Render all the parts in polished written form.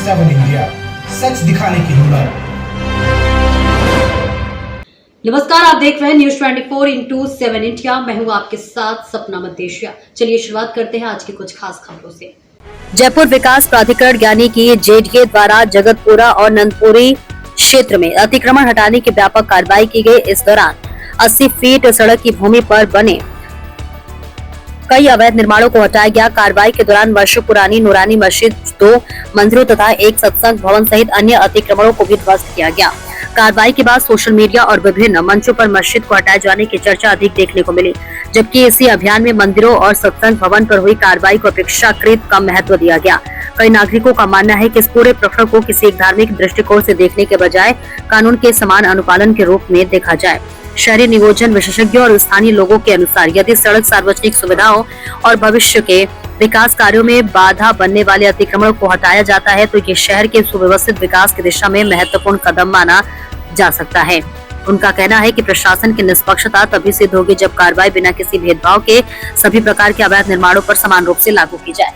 7 India, सच दिखाने की हिम्मत। नमस्कार, आप देख रहे हैं न्यूज 24/7 इंडिया। मैं हूं आपके साथ सपना मदेशिया। चलिए शुरुआत करते हैं आज की कुछ खास खबरों से। जयपुर विकास प्राधिकरण यानी कि जेडीए द्वारा जगतपुरा और नंदपुरी क्षेत्र में अतिक्रमण हटाने की व्यापक कार्रवाई की गई। इस दौरान 80 फीट सड़क की भूमि पर बने कई अवैध निर्माणों को हटाया गया। कार्रवाई के दौरान वर्षों पुरानी नूरानी मस्जिद, 2 मंदिरों तथा एक सत्संग भवन सहित अन्य अतिक्रमणों को भी ध्वस्त किया गया। कार्रवाई के बाद सोशल मीडिया और विभिन्न मंचों पर मस्जिद को हटाए जाने की चर्चा अधिक देखने को मिली, जबकि इसी अभियान में मंदिरों और सत्संग भवन पर हुई कार्रवाई को अपेक्षाकृत कम महत्व दिया गया। कई नागरिकों का मानना है कि इस पूरे प्रकरण को किसी एक धार्मिक दृष्टिकोण से देखने के बजाय कानून के समान अनुपालन के रूप में देखा जाए। शहरी नियोजन विशेषज्ञों और स्थानीय लोगों के अनुसार यदि सड़क, सार्वजनिक सुविधाओं और भविष्य के विकास कार्यों में बाधा बनने वाले अतिक्रमण को हटाया जाता है तो ये शहर के सुव्यवस्थित विकास की दिशा में महत्वपूर्ण कदम माना जा सकता है। उनका कहना है कि प्रशासन की निष्पक्षता तभी सिद्ध होगी जब कार्रवाई बिना किसी भेदभाव के सभी प्रकार के अवैध निर्माणों पर समान रूप से लागू की जाए।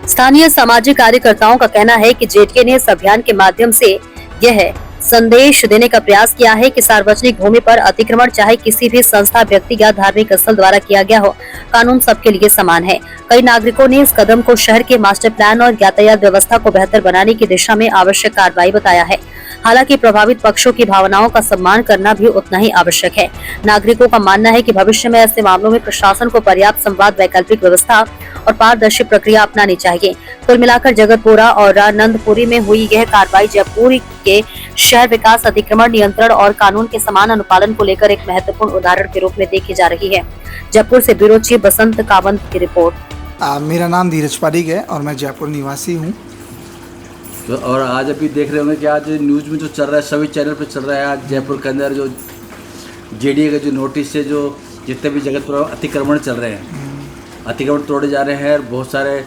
स्थानीय सामाजिक कार्यकर्ताओं का कहना है कि जेडीए ने इस अभियान के माध्यम से यह संदेश देने का प्रयास किया है कि सार्वजनिक भूमि पर अतिक्रमण चाहे किसी भी संस्था, व्यक्ति या धार्मिक स्थल द्वारा किया गया हो, कानून सबके लिए समान है। कई नागरिकों ने इस कदम को शहर के मास्टर प्लान और यातायात व्यवस्था को बेहतर बनाने की दिशा में आवश्यक कार्रवाई बताया है। हालांकि प्रभावित पक्षों की भावनाओं का सम्मान करना भी उतना ही आवश्यक है। नागरिकों का मानना है कि भविष्य में ऐसे मामलों में प्रशासन को पर्याप्त संवाद, वैकल्पिक व्यवस्था और पारदर्शी प्रक्रिया अपनानी चाहिए। कुल मिलाकर जगतपुरा और नंदपुरी में हुई यह कार्रवाई जयपुर के शहर विकास, अतिक्रमण नियंत्रण और कानून के समान अनुपालन को लेकर एक महत्वपूर्ण उदाहरण के रूप में देखी जा रही है। जयपुर से ब्यूरो चीफ बसंत कावंत की रिपोर्ट। मेरा नाम धीरज पारीक है और मैं जयपुर निवासी हूँ। तो और आज अभी देख रहे होंगे कि आज न्यूज़ में जो चल रहा है, सभी चैनल पे चल रहा है, आज जयपुर के अंदर जो जेडीए का जो नोटिस से जो जितने भी जगतपुरा अतिक्रमण चल रहे हैं, अतिक्रमण तोड़े जा रहे हैं और बहुत सारे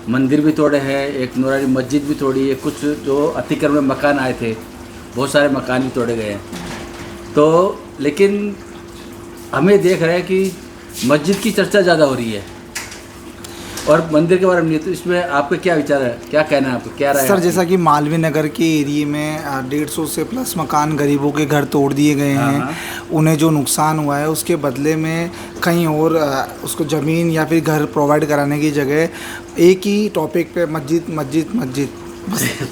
मंदिर भी तोड़े हैं, एक नूरानी मस्जिद भी तोड़ी है, कुछ जो अतिक्रमण मकान आए थे बहुत सारे मकान भी तोड़े गए हैं। तो लेकिन हमें देख रहे हैं कि मस्जिद की चर्चा ज़्यादा हो रही है और मंदिर के बारे में नहीं। तो इसमें आपका क्या विचार है, क्या कहना है आपको, क्या राय है? सर, जैसा कि मालवीय नगर के एरिए में 150 से प्लस मकान गरीबों के घर तोड़ दिए गए हैं। उन्हें जो नुकसान हुआ है उसके बदले में कहीं और उसको ज़मीन या फिर घर प्रोवाइड कराने की जगह एक ही टॉपिक पे मस्जिद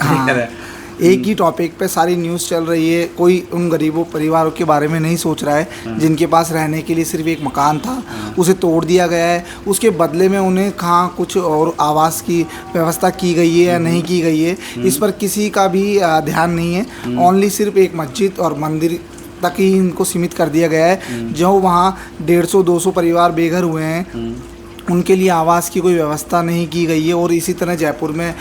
हाँ, एक ही टॉपिक पे सारी न्यूज़ चल रही है। कोई उन गरीबों परिवारों के बारे में नहीं सोच रहा है जिनके पास रहने के लिए सिर्फ एक मकान था, उसे तोड़ दिया गया है। उसके बदले में उन्हें कहाँ कुछ और आवास की व्यवस्था की गई है या नहीं की गई है, इस पर किसी का भी ध्यान नहीं है। ओनली सिर्फ एक मस्जिद और मंदिर तक ही इनको सीमित कर दिया गया है। जो वहाँ 150-200 परिवार बेघर हुए हैं उनके लिए आवास की कोई व्यवस्था नहीं की गई है। और इसी तरह जयपुर में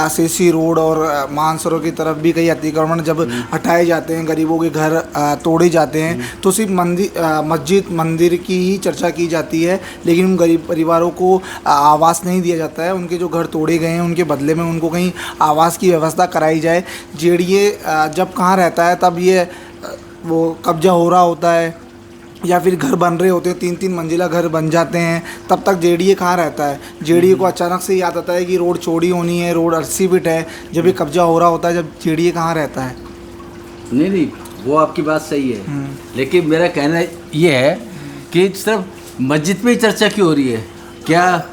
सीसी रोड और मानसरोवर की तरफ भी कई अतिक्रमण जब हटाए जाते हैं, गरीबों के घर तोड़े जाते हैं, तो सिर्फ मस्जिद मंदिर की ही चर्चा की जाती है, लेकिन उन गरीब परिवारों को आवास नहीं दिया जाता है। उनके जो घर तोड़े गए हैं उनके बदले में उनको कहीं आवास की व्यवस्था कराई जाए। जेडीए जब कहाँ रहता है तब ये वो कब्जा हो रहा होता है या फिर घर बन रहे होते हैं, 3-3 मंजिला घर बन जाते हैं, तब तक जेडीए कहाँ रहता है। जेडीए को अचानक से याद आता है कि रोड चौड़ी होनी है, रोड 80 फीट है, जब ये कब्जा हो रहा होता है, जब जेडीए कहाँ रहता है। नहीं, वो आपकी बात सही है, लेकिन मेरा कहना ये है कि सिर्फ मस्जिद पे ही चर्चा क्यों हो रही है? क्या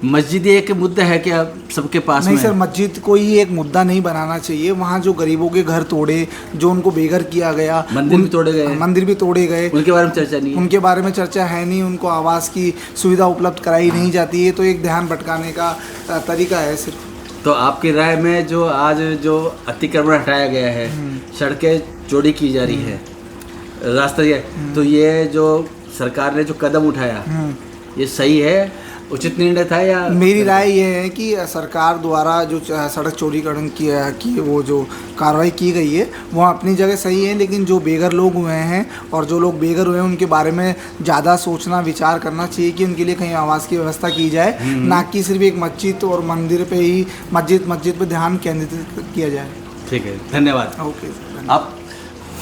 मस्जिद एक मुद्दा है क्या सबके पास नहीं में? सर, मस्जिद को ही एक मुद्दा नहीं बनाना चाहिए। वहाँ जो गरीबों के घर तोड़े, जो उनको बेघर किया गया, मंदिर भी तोड़े गए, उनके बारे में चर्चा नहीं है। उनके बारे में चर्चा है नहीं, उनको आवास की सुविधा उपलब्ध कराई नहीं जाती है, तो एक ध्यान भटकाने का तरीका है सिर्फ। तो आपकी राय में जो आज जो अतिक्रमण हटाया गया है, सड़कें चौड़ी की जा रही है, रास्ता ये, तो ये जो सरकार ने जो कदम उठाया ये सही है, उचित निर्णय था? या मेरी राय ये है कि सरकार द्वारा जो सड़क चौड़ीकरण की वो जो कार्रवाई की गई है वो अपनी जगह सही है, लेकिन जो बेघर लोग हुए हैं और जो लोग बेघर हुए हैं उनके बारे में ज़्यादा सोचना, विचार करना चाहिए कि उनके लिए कहीं आवास की व्यवस्था की जाए, ना कि सिर्फ एक मस्जिद और मंदिर पे ही मस्जिद पे ध्यान केंद्रित किया जाए। ठीक है, धन्यवाद। ओके। आप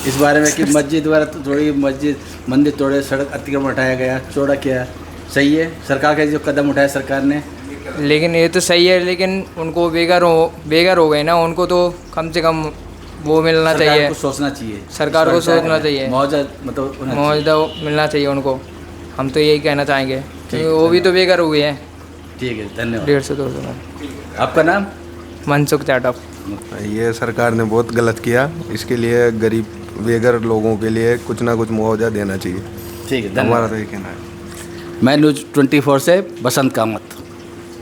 इस बारे में कि मस्जिद द्वारा थोड़ी मंदिर तोड़े, सड़क अतिक्रमण हटाया गया, चौड़ा किया, सही है? सरकार का जो कदम उठाया सरकार ने लेकिन ये तो सही है, लेकिन उनको बेघर हो गए ना, उनको तो कम से कम वो मिलना सरकार चाहिए, को सोचना चाहिए, सरकार को सोचना चाहिए, मुआवजा मतलब होना चाहिए। मुआवजा मिलना चाहिए उनको। हम तो यही कहना चाहेंगे क्योंकि वो भी तो बेघर हुए हैं। ठीक है, धन्यवाद। 150-200 में। आपका नाम? मनसुख जाटव। ये सरकार ने बहुत गलत किया, इसके लिए गरीब बेघर लोगों के लिए कुछ ना कुछ मुआवजा देना चाहिए। ठीक है, हमारा धन्यवाद। तो ये कहना है। मैं न्यूज़ 24 से बसंत कामत।